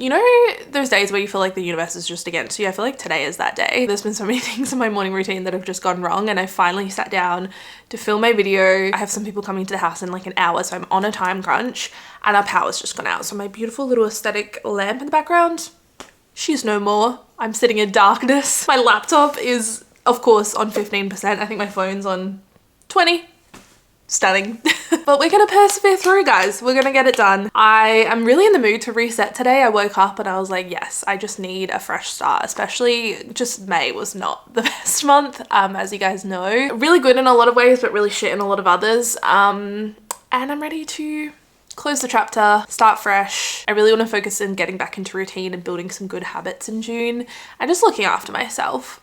You know those days where you feel like the universe is just against you? I feel like today is that day. There's been so many things in my morning routine that have just gone wrong, and I finally sat down to film my video. I have some people coming to the house in like an hour, so I'm on a time crunch, and our power's just gone out. So my beautiful little aesthetic lamp in the background, she's no more. I'm sitting in darkness. My laptop is, of course, on 15%. I think my phone's on 20. Stunning. But we're gonna persevere through, guys. We're gonna get it done. I am really in the mood to reset today. I woke up and I was like, yes, I just need a fresh start. Especially just May was not the best month, as you guys know. Really good in a lot of ways, but really shit in a lot of others. And I'm ready to close the chapter, start fresh. I really want to focus on getting back into routine and building some good habits in June and just looking after myself.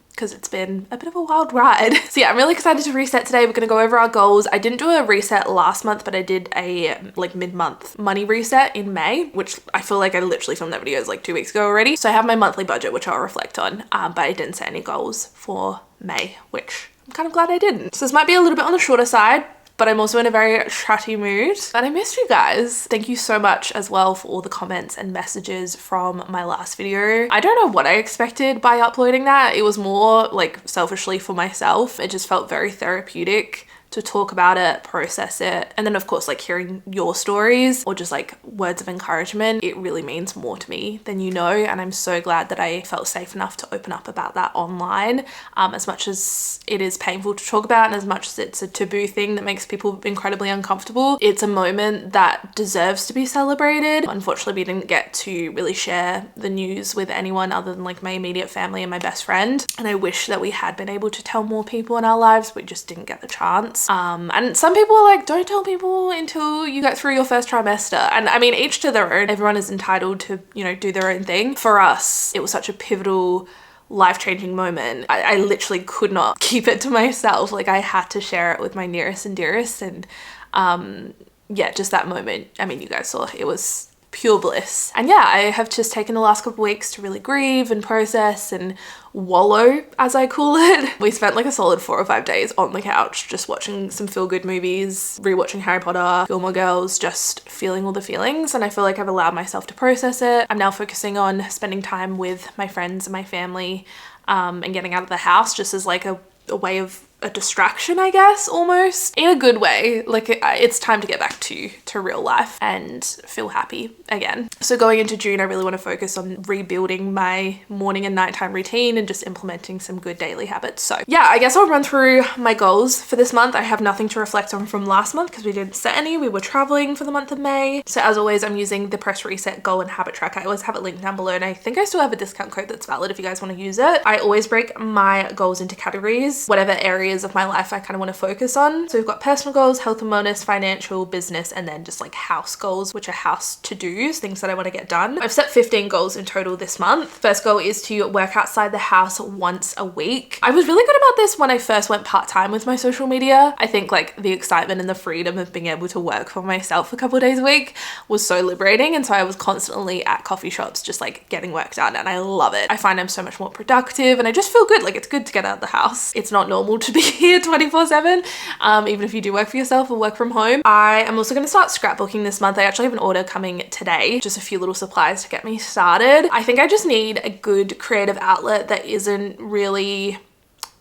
Because it's been a bit of a wild ride. So yeah, I'm really excited to reset today. We're gonna go over our goals. I didn't do a reset last month, but I did a like mid-month money reset in May, which I feel like I literally filmed that video like 2 weeks ago already. So I have my monthly budget, which I'll reflect on, but I didn't set any goals for May, which I'm kind of glad I didn't. So this might be a little bit on the shorter side, but I'm also in a very chatty mood. And I missed you guys. Thank you so much as well for all the comments and messages from my last video. I don't know what I expected by uploading that. It was more like selfishly for myself. It just felt very therapeutic to talk about it, process it. And then of course, like hearing your stories or just like words of encouragement, it really means more to me than you know. And I'm so glad that I felt safe enough to open up about that online. As much as it is painful to talk about and as much as it's a taboo thing that makes people incredibly uncomfortable, it's a moment that deserves to be celebrated. Unfortunately, we didn't get to really share the news with anyone other than like my immediate family and my best friend. And I wish that we had been able to tell more people in our lives, but we just didn't get the chance. And some people are like, don't tell people until you get through your first trimester. And I mean, each to their own. Everyone is entitled to, you know, do their own thing. For us, it was such a pivotal, life-changing moment. I literally could not keep it to myself. Like I had to share it with my nearest and dearest. And yeah, just that moment. I mean, you guys saw it was pure bliss. And yeah, I have just taken the last couple of weeks to really grieve and process and wallow, as I call it. We spent like a solid 4 or 5 days on the couch just watching some feel-good movies, rewatching Harry Potter, Gilmore Girls, just feeling all the feelings. And I feel like I've allowed myself to process it. I'm now focusing on spending time with my friends and my family, and getting out of the house just as like a way of a distraction, I guess, almost in a good way. Like it's time to get back to real life and feel happy again. So going into June, I really want to focus on rebuilding my morning and nighttime routine and just implementing some good daily habits. So yeah, I guess I'll run through my goals for this month. I have nothing to reflect on from last month because we didn't set any. We were traveling for the month of May. So as always, I'm using the Press Reset Goal and Habit Tracker. I always have it linked down below, and I think I still have a discount code that's valid if you guys want to use it. I always break my goals into categories, whatever areas of my life I kind of want to focus on. So we've got personal goals, health and wellness, financial, business, and then just like house goals, which are house to-dos, things that I want to get done. I've set 15 goals in total this month. First goal is to work outside the house once a week. I was really good about this when I first went part-time with my social media. I think like the excitement and the freedom of being able to work for myself a couple of days a week was so liberating. And so I was constantly at coffee shops just like getting work done, and I love it. I find I'm so much more productive and I just feel good. Like it's good to get out of the house. It's not normal to be here 24/7, even if you do work for yourself or work from home. I am also going to start scrapbooking this month. I actually have an order coming today, just a few little supplies to get me started. I think I just need a good creative outlet that isn't really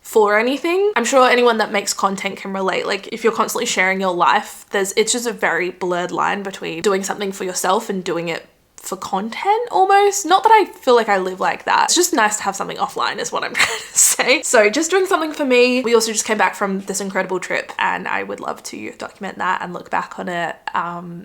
for anything. I'm sure anyone that makes content can relate. Like if you're constantly sharing your life, it's just a very blurred line between doing something for yourself and doing it for content almost. Not that I feel like I live like that. It's just nice to have something offline is what I'm trying to say. So just doing something for me. We also just came back from this incredible trip and I would love to document that and look back on it.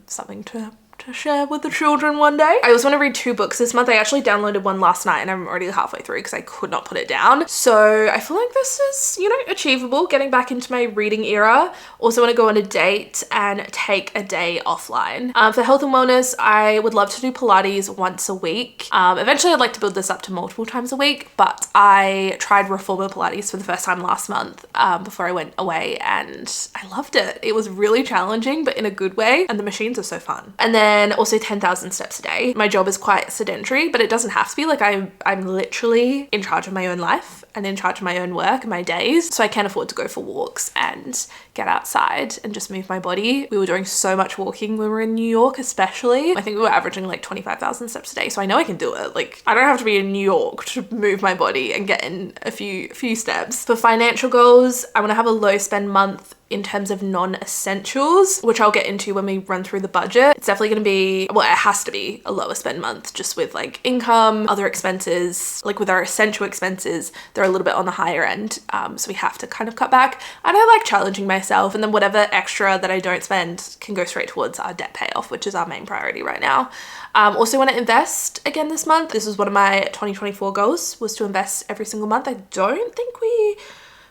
Something to share with the children one day. I also want to read 2 books this month. I actually downloaded one last night and I'm already halfway through because I could not put it down. So I feel like this is, you know, achievable, getting back into my reading era. Also want to go on a date and take a day offline. For health and wellness, I would love to do Pilates once a week. Eventually I'd like to build this up to multiple times a week, but I tried reformer Pilates for the first time last month before I went away and I loved it. It was really challenging, but in a good way. And the machines are so fun. And then then also 10,000 steps a day. My job is quite sedentary, but it doesn't have to be. Like I'm literally in charge of my own life and in charge of my own work and my days. So I can afford to go for walks and get outside and just move my body. We were doing so much walking when we were in New York, especially. I think we were averaging like 25,000 steps a day. So I know I can do it. Like I don't have to be in New York to move my body and get in a few steps. For financial goals, I want to have a low spend month in terms of non-essentials, which I'll get into when we run through the budget. It's definitely going to be, well, it has to be a lower spend month just with like income, other expenses. Like with our essential expenses, they're a little bit on the higher end. So we have to kind of cut back. And I like challenging myself, and then whatever extra that I don't spend can go straight towards our debt payoff, which is our main priority right now. Also want to invest again this month. This is one of my 2024 goals, was to invest every single month. I don't think we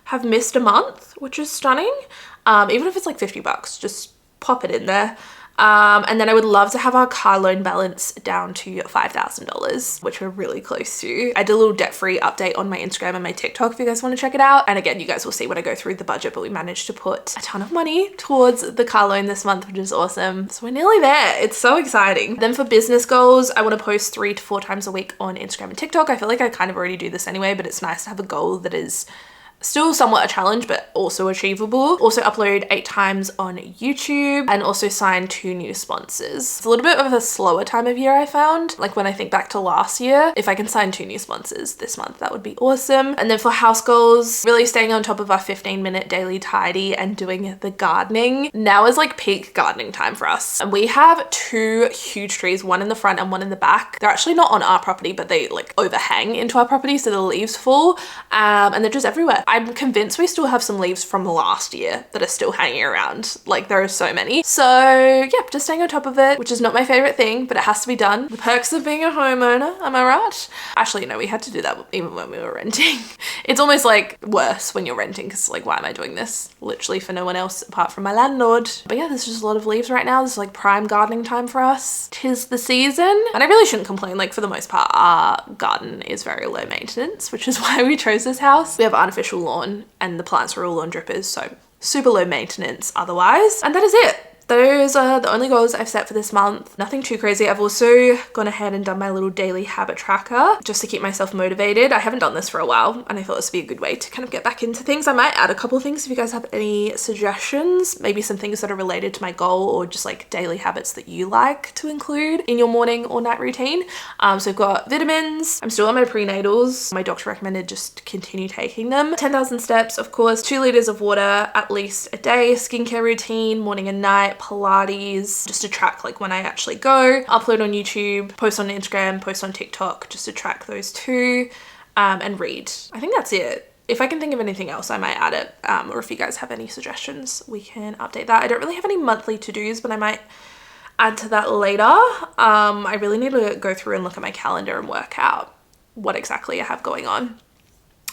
have missed a month, which is stunning. Even if it's like 50 bucks, just pop it in there. And then I would love to have our car loan balance down to $5,000, which we're really close to. I did a little debt-free update on my Instagram and my TikTok if you guys want to check it out. And again, you guys will see when I go through the budget, but we managed to put a ton of money towards the car loan this month, which is awesome. So we're nearly there. It's so exciting. Then for business goals, I want to post 3 to 4 times a week on Instagram and TikTok. I feel like I kind of already do this anyway, but it's nice to have a goal that is still somewhat a challenge, but also achievable. Also upload 8 times on YouTube and also sign 2 new sponsors. It's a little bit of a slower time of year, I found. Like when I think back to last year, if I can sign 2 new sponsors this month, that would be awesome. And then for house goals, really staying on top of our 15-minute daily tidy and doing the gardening. Now is like peak gardening time for us. And we have 2 huge trees, one in the front and one in the back. They're actually not on our property, but they like overhang into our property, so the leaves fall, and they're just everywhere. I'm convinced we still have some leaves from last year that are still hanging around. Like there are so many. So yeah, just staying on top of it, which is not my favorite thing, but it has to be done. The perks of being a homeowner, am I right? Actually, no, we had to do that even when we were renting. It's almost like worse when you're renting because like, why am I doing this? Literally for no one else apart from my landlord. But yeah, there's just a lot of leaves right now. This is like prime gardening time for us. 'Tis the season. And I really shouldn't complain. Like for the most part, our garden is very low maintenance, which is why we chose this house. We have artificial lawn and the plants are all on drippers, so super low maintenance otherwise. And that is it. Those are the only goals I've set for this month. Nothing too crazy. I've also gone ahead and done my little daily habit tracker just to keep myself motivated. I haven't done this for a while and I thought this would be a good way to kind of get back into things. I might add a couple of things if you guys have any suggestions, maybe some things that are related to my goal or just like daily habits that you like to include in your morning or night routine. So I've got vitamins. I'm still on my prenatals. My doctor recommended just continue taking them. 10,000 steps, of course, 2 liters of water at least a day, skincare routine, morning and night, Pilates, just to track like when I actually go, upload on YouTube, post on Instagram, post on TikTok, just to track those 2, and read. I think that's it. If I can think of anything else, I might add it. Or if you guys have any suggestions, we can update that. I don't really have any monthly to-dos, but I might add to that later. I really need to go through and look at my calendar and work out what exactly I have going on.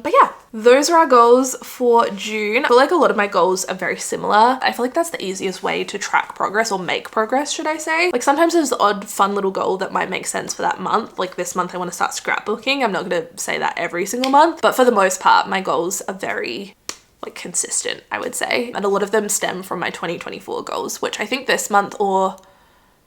But yeah, those are our goals for June. I feel like a lot of my goals are very similar. I feel like that's the easiest way to track progress or make progress, should I say. Like sometimes there's the odd fun little goal that might make sense for that month. Like this month I want to start scrapbooking. I'm not going to say that every single month, but for the most part, my goals are very like consistent, I would say. And a lot of them stem from my 2024 goals, which I think this month or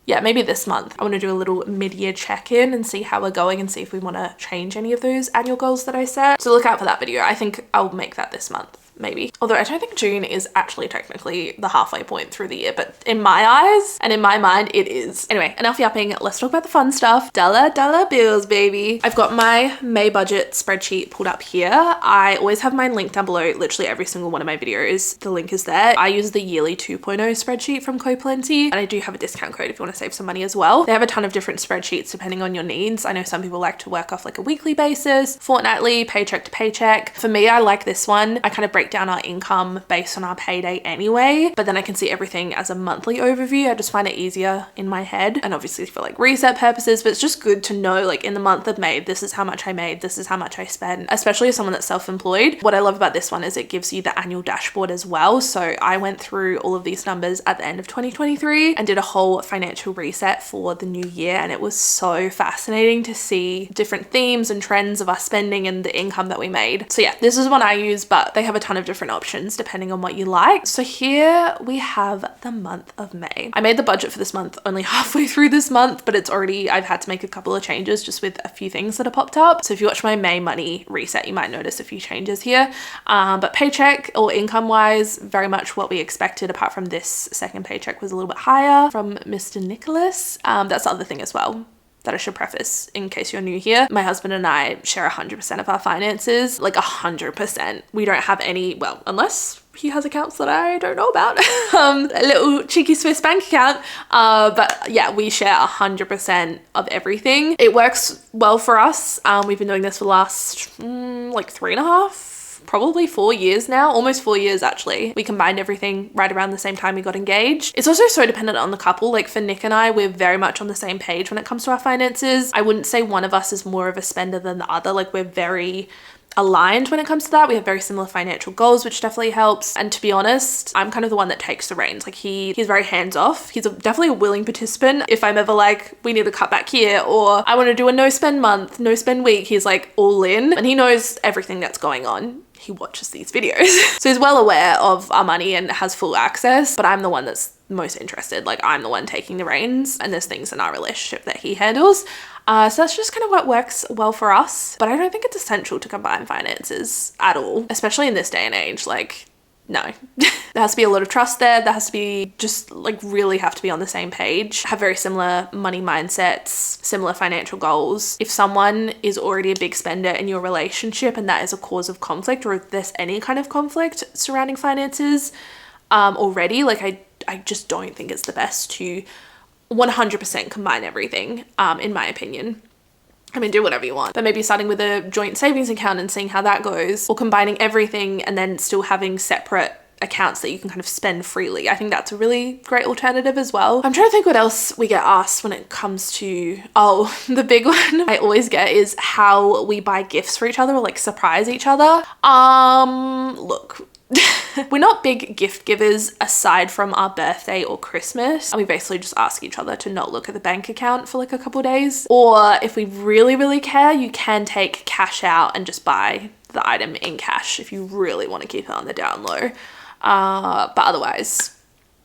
yeah, maybe this month, I want to do a little mid-year check-in and see how we're going and see if we want to change any of those annual goals that I set. So look out for that video. I think I'll make that this month, maybe. Although I don't think June is actually technically the halfway point through the year, but in my eyes and in my mind, it is. Anyway, enough yapping. Let's talk about the fun stuff. Dollar bills, baby. I've got my May budget spreadsheet pulled up here. I always have mine linked down below, literally every single one of my videos. The link is there. I use the yearly 2.0 spreadsheet from CoPlenty, and I do have a discount code if you want to save some money as well. They have a ton of different spreadsheets depending on your needs. I know some people like to work off like a weekly basis, fortnightly, paycheck to paycheck. For me, I like this one. I kind of break down our income based on our payday anyway, but then I can see everything as a monthly overview. I just find it easier in my head, and obviously for like reset purposes, but it's just good to know like in the month of May, this is how much I made, this is how much I spent, especially as someone that's self-employed. What I love about this one is it gives you the annual dashboard as well. So I went through all of these numbers at the end of 2023 and did a whole financial reset for the new year, and it was so fascinating to see different themes and trends of our spending and the income that we made. So yeah, this is one I use, but they have a ton ton of different options depending on what you like. So here we have the month of May. I made the budget for this month only halfway through this month, but I've had to make a couple of changes just with a few things that have popped up. So if you watch my May money reset, you might notice a few changes here. But paycheck or income wise, very much what we expected, apart from this second paycheck was a little bit higher from Mr. Nicholas. That's the other thing as well that I should preface in case you're new here. My husband and I share 100% of our finances, like 100%. We don't have any, well, unless he has accounts that I don't know about, a little cheeky Swiss bank account. But yeah, we share 100% of everything. It works well for us. We've been doing this for the last like 3.5, probably 4 years now, almost 4 years actually. We combined everything right around the same time we got engaged. It's also so dependent on the couple. Like for Nick and I, we're very much on the same page when it comes to our finances. I wouldn't say one of us is more of a spender than the other. Like we're very aligned when it comes to that. We have very similar financial goals, which definitely helps. And to be honest, I'm kind of the one that takes the reins. Like he's very hands off. He's definitely a willing participant. If I'm ever like, we need to cut back here, or I want to do a no spend month, no spend week, he's like all in, and he knows everything that's going on. He watches these videos. So he's well aware of our money and has full access, but I'm the one that's most interested. Like I'm the one taking the reins, and there's things in our relationship that he handles. So that's just kind of what works well for us. But I don't think it's essential to combine finances at all, especially in this day and age. Like, no. There has to be a lot of trust there. There has to be just like really have to be on the same page, have very similar money mindsets, similar financial goals. If someone is already a big spender in your relationship and that is a cause of conflict, or if there's any kind of conflict surrounding finances already, like I just don't think it's the best to 100% combine everything, in my opinion. I mean, do whatever you want, but maybe starting with a joint savings account and seeing how that goes, or combining everything and then still having separate accounts that you can kind of spend freely. I think that's a really great alternative as well. I'm trying to think what else we get asked when it comes to, the big one I always get is how we buy gifts for each other or like surprise each other. Look, we're not big gift givers aside from our birthday or Christmas. And we basically just ask each other to not look at the bank account for like a couple days. Or if we really, really care, you can take cash out and just buy the item in cash if you really want to keep it on the down low. But otherwise,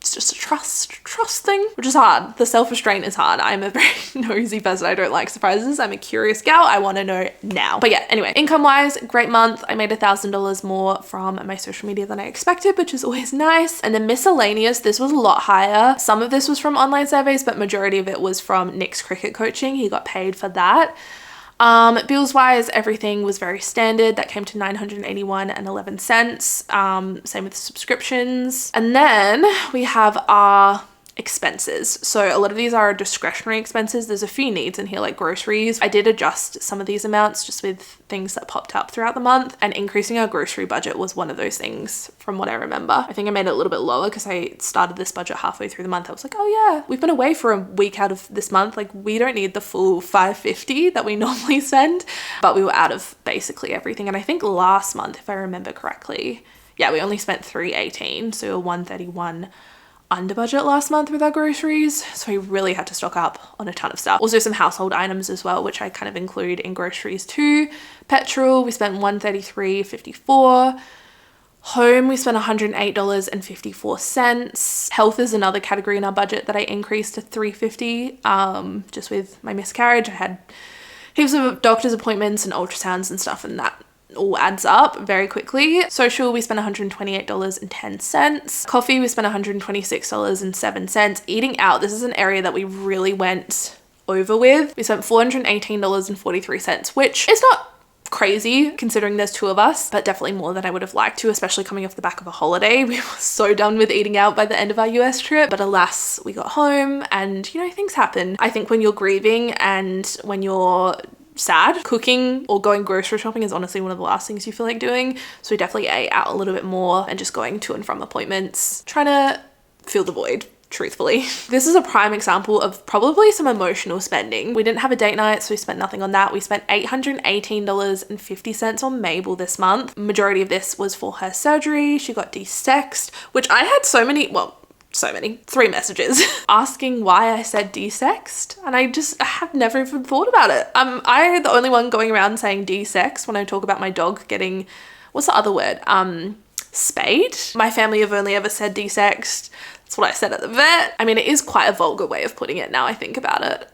it's just a trust thing, which is hard. The self-restraint is hard. I'm a very nosy person. I don't like surprises. I'm a curious gal. I want to know now. But yeah, anyway, income-wise, great month. I made $1,000 more from my social media than I expected, which is always nice. And then miscellaneous, this was a lot higher. Some of this was from online surveys, but majority of it was from Nick's cricket coaching. He got paid for that. Bills wise, everything was very standard. That came to $981.11. Same with subscriptions. And then we have our expenses. So a lot of these are discretionary expenses. There's a few needs in here like groceries. I did adjust some of these amounts just with things that popped up throughout the month, and increasing our grocery budget was one of those things from what I remember. I think I made it a little bit lower because I started this budget halfway through the month. I was like, oh yeah, we've been away for a week out of this month. Like we don't need the full $550 that we normally spend, but we were out of basically everything. And I think last month, if I remember correctly, yeah, we only spent $318. So we were $131 under budget last month with our groceries, so we really had to stock up on a ton of stuff. Also some household items as well, which I kind of include in groceries too. Petrol, we spent $133.54. Home, we spent $108.54. Health is another category in our budget that I increased to $350. Just with my miscarriage, I had heaps of doctor's appointments and ultrasounds and stuff, and that all adds up very quickly. Social, we spent $128.10. Coffee, we spent $126.07. Eating out, this is an area that we really went over with. We spent $418.43, which is not crazy considering there's two of us, but definitely more than I would have liked to, especially coming off the back of a holiday. We were so done with eating out by the end of our US trip, but alas, we got home and things happen. I think when you're grieving and when you're sad, cooking or going grocery shopping is honestly one of the last things you feel like doing. So we definitely ate out a little bit more and just going to and from appointments, trying to fill the void, truthfully. This is a prime example of probably some emotional spending. We didn't have a date night, so we spent nothing on that. We spent $818.50 on Mabel this month. Majority of this was for her surgery. She got desexed, which I had three messages asking why I said desexed, and I have never even thought about it. I'm the only one going around saying desex when I talk about my dog getting, what's the other word? spayed. My family have only ever said desexed. That's what I said at the vet. I mean, it is quite a vulgar way of putting it now I think about it.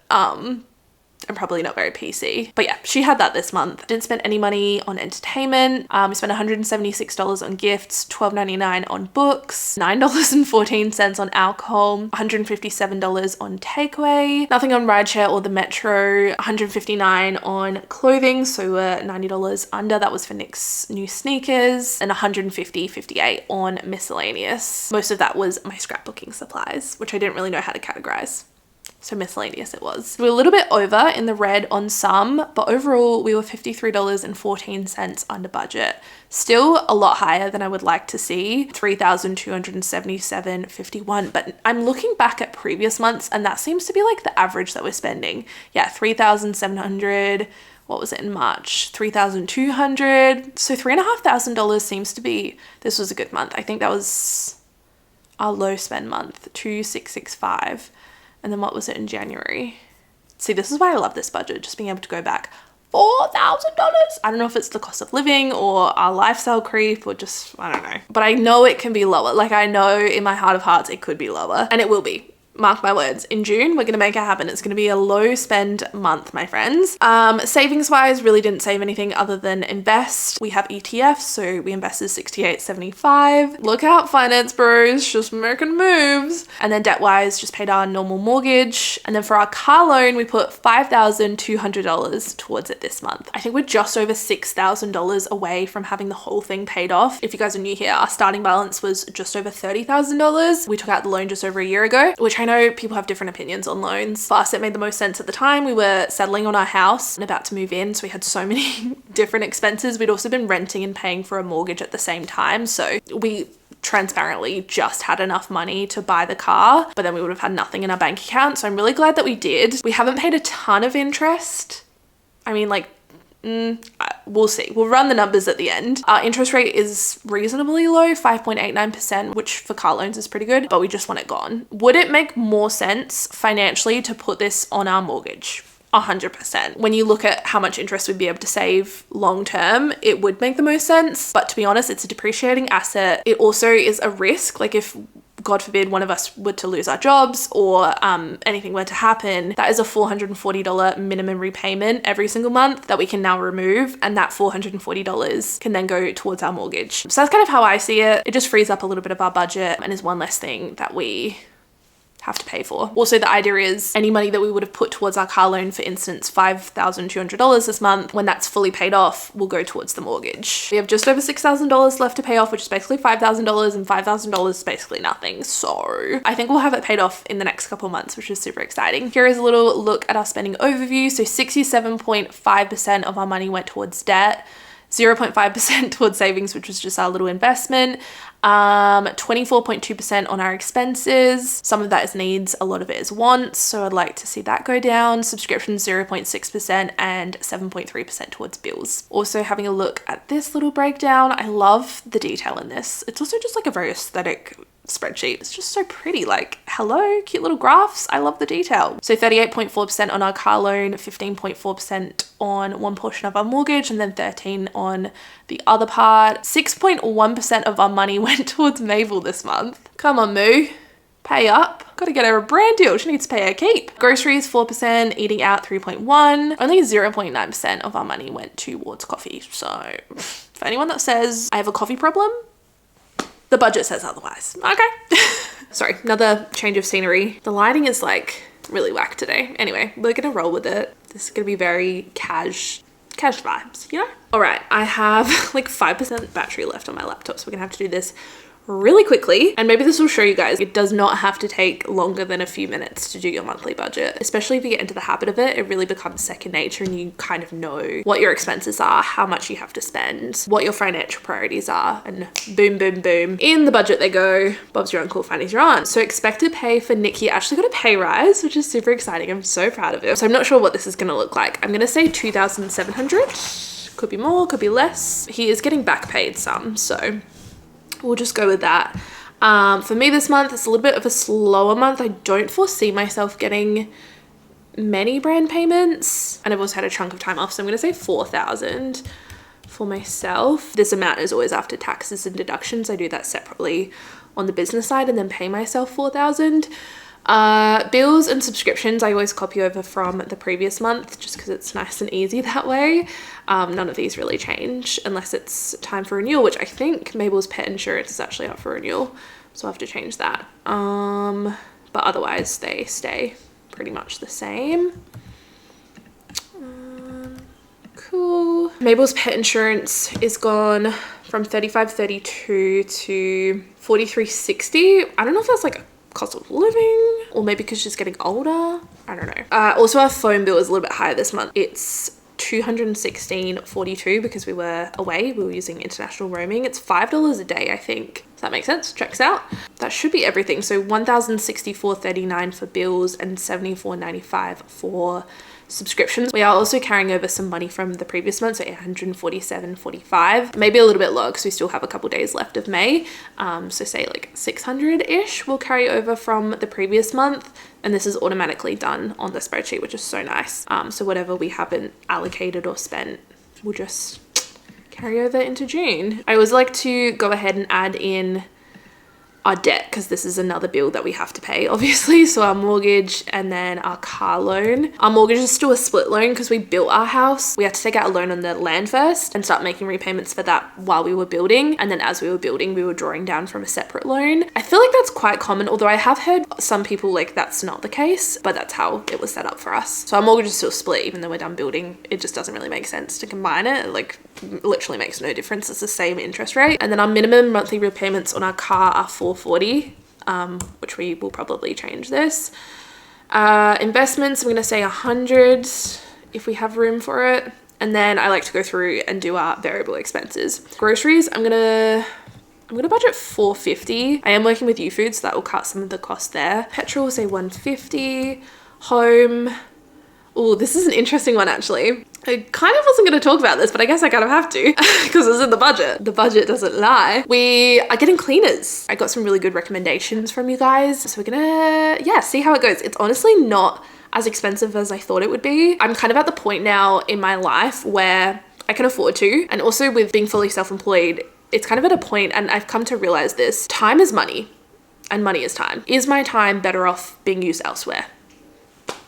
I'm probably not very PC. But yeah, she had that this month. Didn't spend any money on entertainment. We spent $176 on gifts, $12.99 on books, $9.14 on alcohol, $157 on takeaway, nothing on rideshare or the metro, $159 on clothing, so we're $90 under. That was for Nick's new sneakers, and $158 on miscellaneous. Most of that was my scrapbooking supplies, which I didn't really know how to categorize. So miscellaneous it was. We were a little bit over in the red on some, but overall we were $53.14 under budget. Still a lot higher than I would like to see, $3,277.51. But I'm looking back at previous months and that seems to be like the average that we're spending. Yeah, $3,700. What was it in March? $3,200. So $3,500 seems to be, this was a good month. I think that was our low spend month, 2,665. And then what was it in January? See, this is why I love this budget, just being able to go back. $4,000. I don't know if it's the cost of living or our lifestyle creep or just, I don't know. But I know it can be lower. Like I know in my heart of hearts, it could be lower and it will be. Mark my words, in June, we're going to make it happen. It's going to be a low spend month, my friends. Savings wise, really didn't save anything other than invest. We have ETFs, so we invested $68.75. Look out, finance bros, just making moves. And then debt wise, just paid our normal mortgage. And then for our car loan, we put $5,200 towards it this month. I think we're just over $6,000 away from having the whole thing paid off. If you guys are new here, our starting balance was just over $30,000. We took out the loan just over a year ago, which I know people have different opinions on loans. For us, it made the most sense at the time. We were settling on our house and about to move in, so we had so many different expenses. We'd also been renting and paying for a mortgage at the same time, so we transparently just had enough money to buy the car, but then we would have had nothing in our bank account, so I'm really glad that we did. We haven't paid a ton of interest. I mean, like, we'll see. We'll run the numbers at the end. Our interest rate is reasonably low, 5.89%, which for car loans is pretty good, but we just want it gone. Would it make more sense financially to put this on our mortgage? 100%. When you look at how much interest we'd be able to save long term, it would make the most sense. But to be honest, it's a depreciating asset. It also is a risk. Like if God forbid one of us were to lose our jobs or anything were to happen, that is a $440 minimum repayment every single month that we can now remove, and that $440 can then go towards our mortgage. So that's kind of how I see it. It just frees up a little bit of our budget and is one less thing that we have to pay for. Also, the idea is any money that we would have put towards our car loan, for instance, $5,200 this month, when that's fully paid off, will go towards the mortgage. We have just over $6,000 left to pay off, which is basically $5,000, and $5,000 is basically nothing. So I think we'll have it paid off in the next couple of months, which is super exciting. Here is a little look at our spending overview. So 67.5% of our money went towards debt, 0.5% towards savings, which was just our little investment, 24.2% on our expenses. Some of that is needs, a lot of it is wants, so I'd like to see that go down. Subscriptions 0.6% and 7.3% towards bills. Also having a look at this little breakdown, I love the detail in this. It's also just like a very aesthetic spreadsheet. It's just so pretty, like hello, cute little graphs. I love the detail. So 38.4% on our car loan, 15.4% on one portion of our mortgage, and then 13 on the other part. 6.1% of our money went towards Mabel this month. Come on, Moo. Pay up. Gotta get her a brand deal. She needs to pay her keep. Groceries 4%, eating out 3.1%. Only 0.9% of our money went towards coffee. So for anyone that says I have a coffee problem, the budget says otherwise. Okay. Sorry, another change of scenery. The lighting is like really whack today. Anyway, we're gonna roll with it. This is gonna be very cash vibes, you know? All right, I have like 5% battery left on my laptop, so we're gonna have to do this really quickly, and maybe this will show you guys it does not have to take longer than a few minutes to do your monthly budget. Especially if you get into the habit of it, it really becomes second nature and you kind of know what your expenses are, how much you have to spend, what your financial priorities are, and boom, boom, boom. In the budget they go. Bob's your uncle, Fanny's your aunt. So expected pay for Nikki actually got a pay rise, which is super exciting. I'm so proud of it. So I'm not sure what this is gonna look like. I'm gonna say 2,700. Could be more, could be less. He is getting back paid some, so we'll just go with that. For me this month, it's a little bit of a slower month. I don't foresee myself getting many brand payments, and I've also had a chunk of time off, so I'm gonna say 4,000. for myself. This amount is always after taxes and deductions. I do that separately on the business side and then pay myself 4,000. Bills and subscriptions I always copy over from the previous month just because it's nice and easy that way. None of these really change unless it's time for renewal, which I think Mabel's pet insurance is actually up for renewal, so I'll have to change that. But otherwise they stay pretty much the same. Cool. Mabel's pet insurance is gone from $35.32 to $43.60. I don't know if that's like a cost of living or maybe because she's getting older. I don't know. Also our phone bill is a little bit higher this month. It's $216.42 because we were away. We were using international roaming. It's $5 a day, I think. Does that make sense? Checks out. That should be everything. So $1,064.39 for bills and $74.95 for subscriptions. We are also carrying over some money from the previous month, so $847.45, maybe a little bit low because we still have a couple days left of May. So say like 600-ish will carry over from the previous month, and this is automatically done on the spreadsheet, which is so nice. So whatever we haven't allocated or spent, we'll just carry over into June. I always like to go ahead and add in our debt because this is another bill that we have to pay, obviously. So our mortgage and then our car loan. Our mortgage is still a split loan because we built our house. We had to take out a loan on the land first and start making repayments for that while we were building. And then as we were building, we were drawing down from a separate loan. I feel like that's quite common, although I have heard some people like that's not the case, but that's how it was set up for us. So our mortgage is still split even though we're done building. It just doesn't really make sense to combine it. Like literally makes no difference. It's the same interest rate. And then our minimum monthly repayments on our car are $440, which we will probably change this. Investments, I'm going to say 100 if we have room for it. And then I like to go through and do our variable expenses. Groceries, I'm gonna budget $450. I am working with YouFood, so that will cut some of the cost there. Petrol, say $150. Home. Oh, this is an interesting one actually. I kind of wasn't going to talk about this, but I guess I kind of have to because it's in the budget. The budget doesn't lie. We are getting cleaners. I got some really good recommendations from you guys. So we're gonna, see how it goes. It's honestly not as expensive as I thought it would be. I'm kind of at the point now in my life where I can afford to. And also with being fully self-employed, it's kind of at a point, and I've come to realize this, time is money and money is time. Is my time better off being used elsewhere?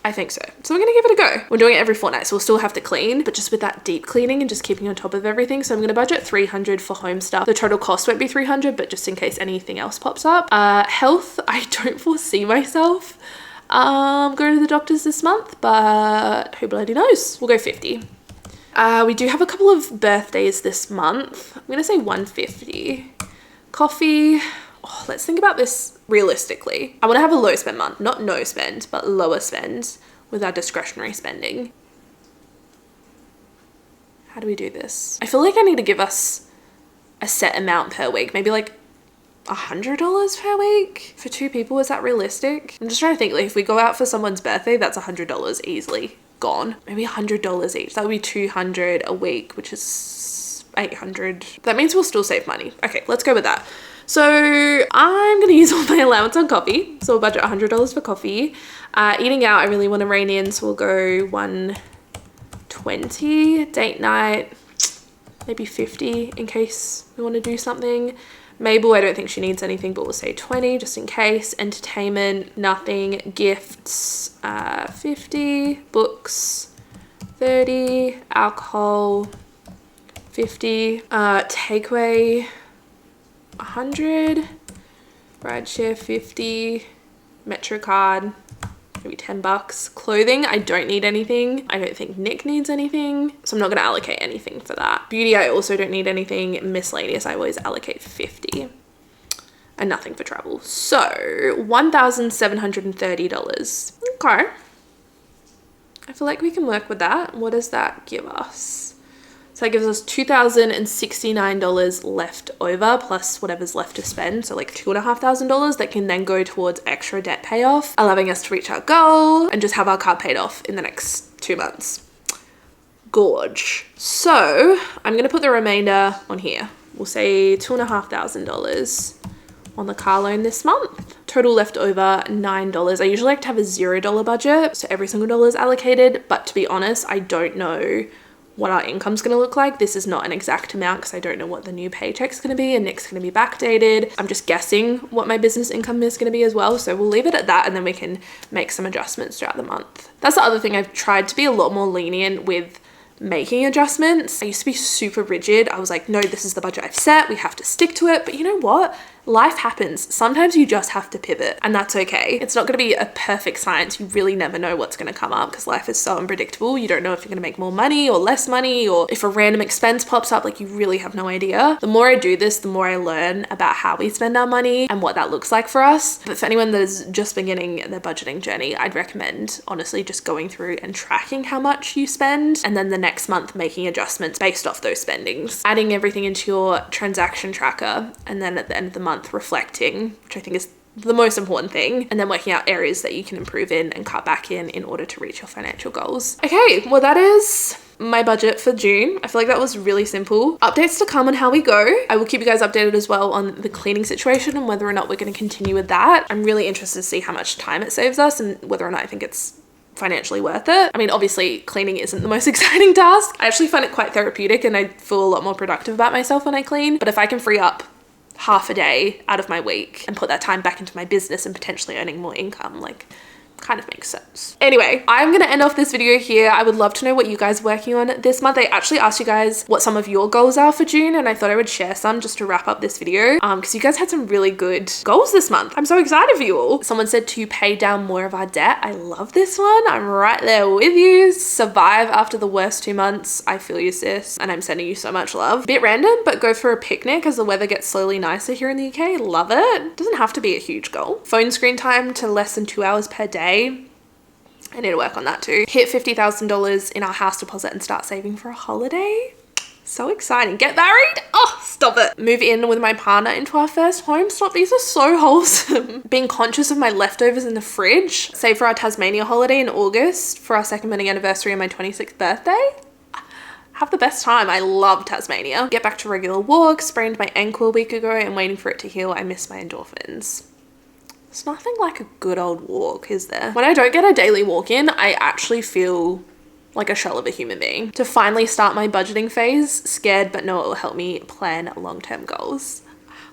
I think so. So we're gonna give it a go. We're doing it every fortnight, so we'll still have to clean, but just with that deep cleaning and just keeping on top of everything. So I'm gonna budget $300 for home stuff. The total cost won't be $300, but just in case anything else pops up. Health, I don't foresee myself going to the doctors this month, but who bloody knows? We'll go 50. We do have a couple of birthdays this month. I'm gonna say 150. Coffee. Oh, let's think about this realistically. I want to have a low spend month, not no spend, but lower spend with our discretionary spending. How do we do this? I feel like I need to give us a set amount per week, maybe like $100 per week for 2 people. Is that realistic? I'm just trying to think, like if we go out for someone's birthday, that's $100 easily gone. Maybe $100 each. That would be $200 a week, which is $800. That means we'll still save money. Okay, let's go with that. So I'm gonna use all my allowance on coffee. So we'll budget $100 for coffee. Eating out, I really wanna rein in, so we'll go 120. Date night, maybe 50 in case we wanna do something. Mabel, I don't think she needs anything, but we'll say 20 just in case. Entertainment, nothing. Gifts, 50. Books, 30. Alcohol, 50. Takeaway, 100. Rideshare, 50. Metro card, maybe $10. Clothing, I don't need anything. I don't think Nick needs anything, so I'm not gonna allocate anything for that. Beauty, I also don't need anything. Miscellaneous, I always allocate 50. And nothing for travel. So $1,730. Okay. I feel like we can work with that. What does that give us? So that gives us $2,069 left over plus whatever's left to spend. So like $2,500 that can then go towards extra debt payoff, allowing us to reach our goal and just have our car paid off in the next 2 months. Gorge. So I'm gonna put the remainder on here. We'll say $2,500 on the car loan this month. Total left over $9. I usually like to have a $0 budget, so every single dollar is allocated, but to be honest, I don't know what our income's gonna look like. This is not an exact amount because I don't know what the new paycheck's gonna be, and Nick's gonna be backdated. I'm just guessing what my business income is gonna be as well. So we'll leave it at that, and then we can make some adjustments throughout the month. That's the other thing. I've tried to be a lot more lenient with making adjustments. I used to be super rigid. I was like, no, this is the budget I've set. We have to stick to it. But you know what? Life happens. Sometimes you just have to pivot, and that's okay. It's not going to be a perfect science. You really never know what's going to come up because life is so unpredictable. You don't know if you're going to make more money or less money, or if a random expense pops up. Like, you really have no idea. The more I do this, the more I learn about how we spend our money and what that looks like for us. But for anyone that is just beginning their budgeting journey, I'd recommend honestly just going through and tracking how much you spend, and then the next month making adjustments based off those spendings, adding everything into your transaction tracker, and then at the end of the month reflecting, which I think is the most important thing, and then working out areas that you can improve in and cut back in order to reach your financial goals. Okay, well, that is my budget for June. I feel like that was really simple. Updates to come on how we go. I will keep you guys updated as well on the cleaning situation and whether or not we're going to continue with that. I'm really interested to see how much time it saves us and whether or not I think it's financially worth it. I mean, obviously cleaning isn't the most exciting task. I actually find it quite therapeutic, and I feel a lot more productive about myself when I clean. But if I can free up half a day out of my week and put that time back into my business and potentially earning more income, like, kind of makes sense. Anyway, I'm gonna end off this video here. I would love to know what you guys are working on this month. I actually asked you guys what some of your goals are for June, and I thought I would share some just to wrap up this video because you guys had some really good goals this month. I'm so excited for you all. Someone said to pay down more of our debt. I love this one. I'm right there with you. Survive after the worst 2 months. I feel you, sis, and I'm sending you so much love. Bit random, but go for a picnic as the weather gets slowly nicer here in the UK. Love it. Doesn't have to be a huge goal. Phone screen time to less than 2 hours per day. I need to work on that too. Hit $50,000 in our house deposit and start saving for a holiday. So exciting. Get married? Oh, stop it. Move in with my partner into our first home. Stop. These are so wholesome. Being conscious of my leftovers in the fridge. Save for our Tasmania holiday in August for our second wedding anniversary and my 26th birthday. Have the best time. I love Tasmania. Get back to regular walks. Sprained my ankle a week ago and waiting for it to heal. I miss my endorphins. It's nothing like a good old walk, is there? When I don't get a daily walk in, I actually feel like a shell of a human being. To finally start my budgeting phase, scared but know it will help me plan long-term goals.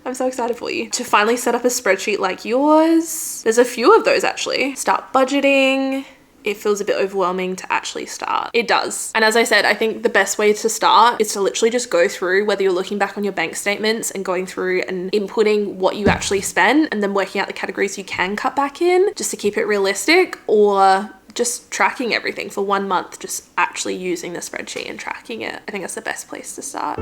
I'm so excited for you. To finally set up a spreadsheet like yours. There's a few of those actually. Start budgeting. It feels a bit overwhelming to actually start. It does. And as I said, I think the best way to start is to literally just go through, whether you're looking back on your bank statements and going through and inputting what you actually spent and then working out the categories you can cut back in just to keep it realistic, or just tracking everything for 1 month, just actually using the spreadsheet and tracking it. I think that's the best place to start.